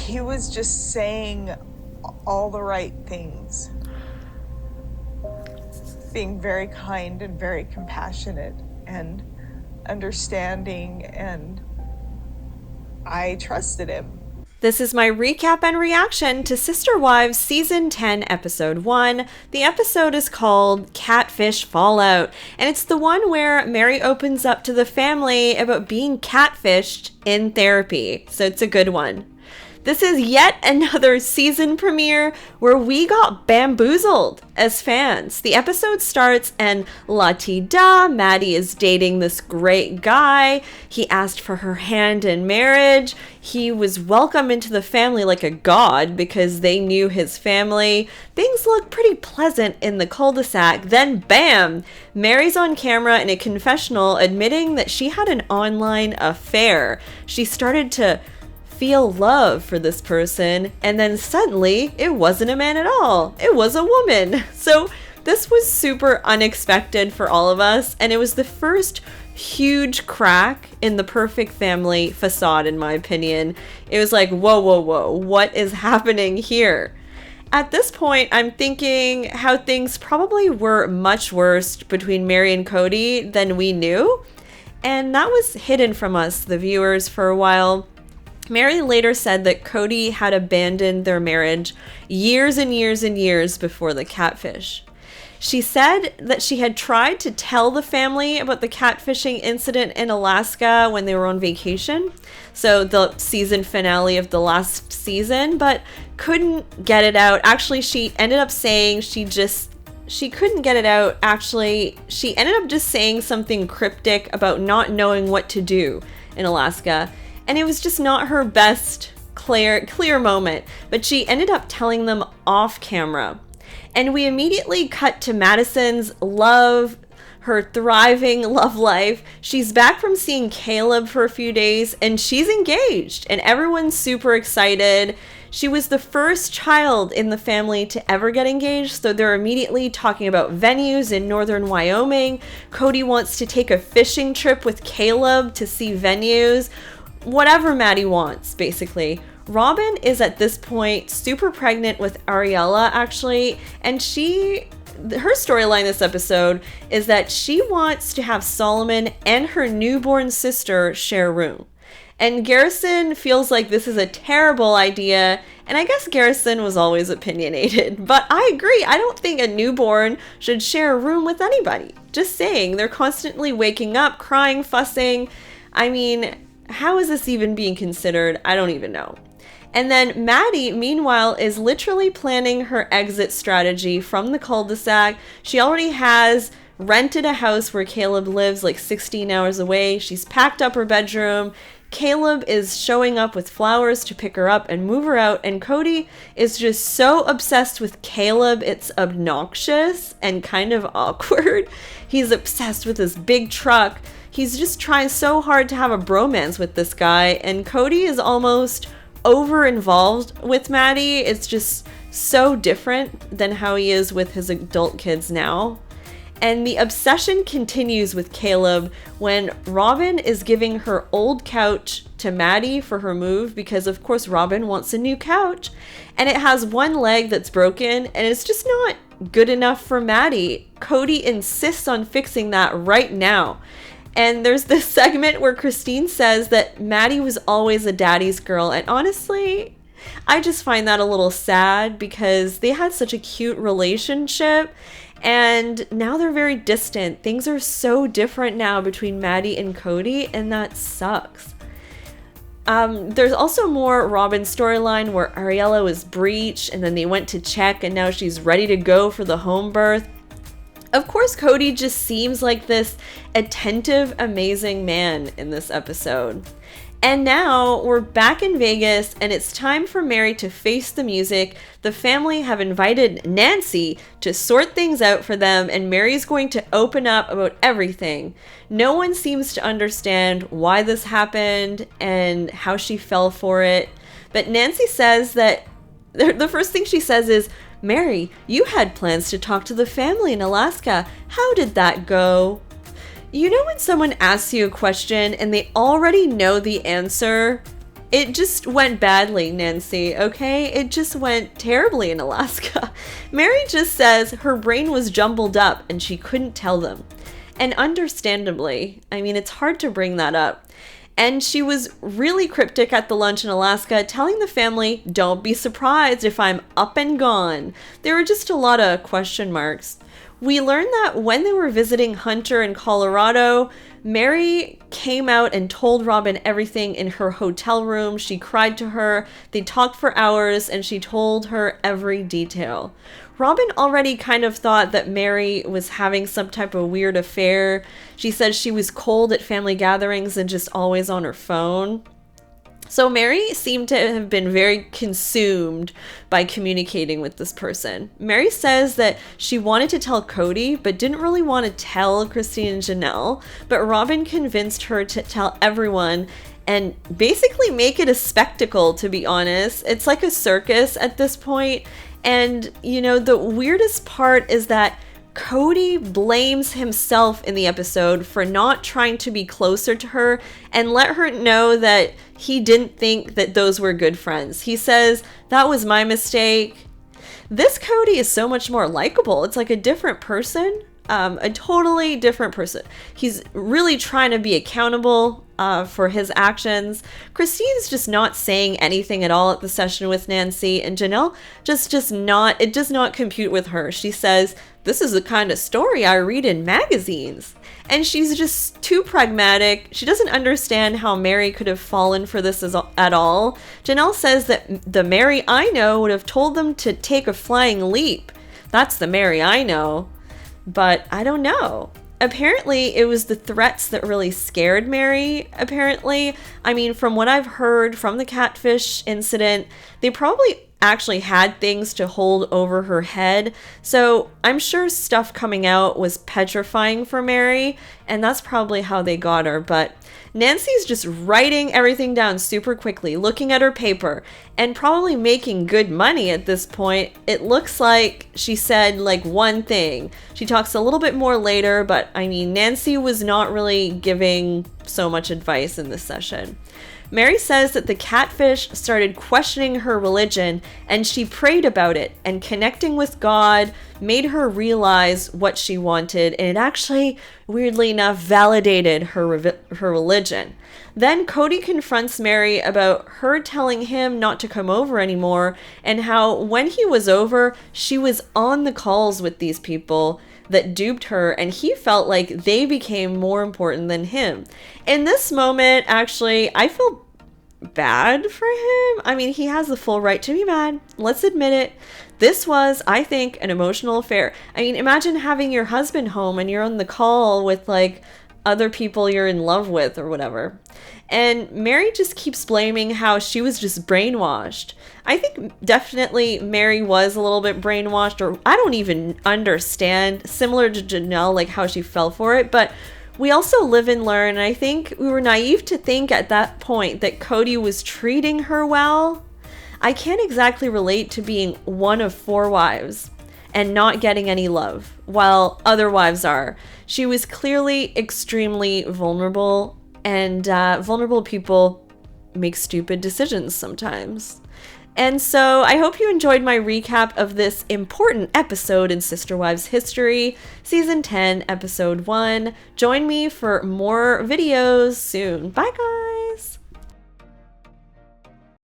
he was just saying all the right things. Being very kind and very compassionate and understanding, and I trusted him. This is my recap and reaction to Sister Wives Season 10, Episode 1. The episode is called Catfish Fallout, and it's the one where Meri opens up to the family about being catfished in therapy, so it's a good one. This is yet another season premiere where we got bamboozled as fans. The episode starts and la-ti-da, Maddie is dating this great guy. He asked for her hand in marriage. He was welcomed into the family like a god because they knew his family. Things look pretty pleasant in the cul-de-sac. Then bam! Meri's on camera in a confessional admitting that she had an online affair. She started to feel love for this person, and then suddenly it wasn't a man at all. It was a woman. So this was super unexpected for all of us, and it was the first huge crack in the perfect family facade, in my opinion. It was like, whoa, whoa, whoa, what is happening here? At this point, I'm thinking how things probably were much worse between Meri and Cody than we knew, and that was hidden from us, the viewers, for a while. Meri later said that Cody had abandoned their marriage years and years and years before the catfish. She said that she had tried to tell the family about the catfishing incident in Alaska when they were on vacation, so the season finale of the last season, but couldn't get it out. Actually, she ended up saying she couldn't get it out. Actually, she ended up just saying something cryptic about not knowing what to do in Alaska. And it was just not her best clear moment, but she ended up telling them off camera. And we immediately cut to Madison's her thriving love life. She's back from seeing Caleb for a few days, and she's engaged, and everyone's super excited. She was the first child in the family to ever get engaged, so they're immediately talking about venues in northern Wyoming. Cody wants to take a fishing trip with Caleb to see venues. Whatever Maddie wants, basically. Robin is at this point super pregnant with Ariella, actually, and her storyline this episode is that she wants to have Solomon and her newborn sister share a room. And Garrison feels like this is a terrible idea, and I guess Garrison was always opinionated, but I agree. I don't think a newborn should share a room with anybody. Just saying, they're constantly waking up, crying, fussing. I mean, how is this even being considered? I don't even know. And then Maddie, meanwhile, is literally planning her exit strategy from the cul-de-sac. She already has rented a house where Caleb lives like 16 hours away. She's packed up her bedroom. Caleb is showing up with flowers to pick her up and move her out. And Cody is just so obsessed with Caleb, it's obnoxious and kind of awkward. He's obsessed with this big truck. He's just trying so hard to have a bromance with this guy, and Cody is almost over-involved with Maddie. It's just so different than how he is with his adult kids now. And the obsession continues with Caleb when Robin is giving her old couch to Maddie for her move because, of course, Robin wants a new couch. And it has one leg that's broken, and it's just not good enough for Maddie. Cody insists on fixing that right now. And there's this segment where Christine says that Maddie was always a daddy's girl. And honestly, I just find that a little sad because they had such a cute relationship. And now they're very distant. Things are so different now between Maddie and Cody, and that sucks. There's also more Robin storyline where Ariella was breached, and then they went to check, and now she's ready to go for the home birth. Of course, Cody just seems like this attentive, amazing man in this episode. And now we're back in Vegas, and it's time for Meri to face the music. The family have invited Nancy to sort things out for them, and Meri's going to open up about everything. No one seems to understand why this happened and how she fell for it. But Nancy says that the first thing she says is, "Meri, you had plans to talk to the family in Alaska. How did that go?" You know when someone asks you a question and they already know the answer? It just went badly, Nancy, okay? It just went terribly in Alaska. Meri just says her brain was jumbled up and she couldn't tell them. And understandably, I mean, it's hard to bring that up. And she was really cryptic at the lunch in Alaska, telling the family, don't be surprised if I'm up and gone. There were just a lot of question marks. We learned that when they were visiting Hunter in Colorado, Meri came out and told Robin everything in her hotel room. She cried to her, they talked for hours, and she told her every detail. Robin already kind of thought that Meri was having some type of weird affair. She said she was cold at family gatherings and just always on her phone. So Meri seemed to have been very consumed by communicating with this person. Meri says that she wanted to tell Cody, but didn't really want to tell Christine and Janelle, but Robin convinced her to tell everyone and basically make it a spectacle, to be honest. It's like a circus at this point. And, you know, the weirdest part is that Cody blames himself in the episode for not trying to be closer to her and let her know that he didn't think that those were good friends. He says, that was my mistake. This Cody is so much more likable. It's like a different person, a totally different person. He's really trying to be accountable for his actions. Christine's just not saying anything at all at the session with Nancy, and Janelle just not, it does not compute with her. She says, this is the kind of story I read in magazines. And she's just too pragmatic. She doesn't understand how Meri could have fallen for this at all. Janelle says that the Meri I know would have told them to take a flying leap. That's the Meri I know. But I don't know. Apparently, it was the threats that really scared Meri, apparently. I mean, from what I've heard from the Catfish incident, they probably actually had things to hold over her head. So I'm sure stuff coming out was petrifying for Meri, and that's probably how they got her. But Nancy's just writing everything down super quickly, looking at her paper, and probably making good money at this point. It looks like she said like one thing. She talks a little bit more later, but I mean, Nancy was not really giving so much advice in this session. Meri says that the Catfish started questioning her religion, and she prayed about it, and connecting with God made her realize what she wanted, and it actually, weirdly enough, validated her religion. Then Cody confronts Meri about her telling him not to come over anymore, and how when he was over, she was on the calls with these people that duped her, and he felt like they became more important than him. In this moment, actually, I feel bad for him. I mean, he has the full right to be mad. Let's admit it. This was, I think, an emotional affair. I mean, imagine having your husband home and you're on the call with like other people you're in love with or whatever. And Meri just keeps blaming how she was just brainwashed. I think definitely Meri was a little bit brainwashed, or I don't even understand, similar to Janelle, like how she fell for it. But we also live and learn, and I think we were naive to think at that point that Cody was treating her well. I can't exactly relate to being one of 4 wives and not getting any love, while other wives are. She was clearly extremely vulnerable, and vulnerable people make stupid decisions sometimes. And so I hope you enjoyed my recap of this important episode in Sister Wives history, Season 10, Episode 1. Join me for more videos soon. Bye, guys!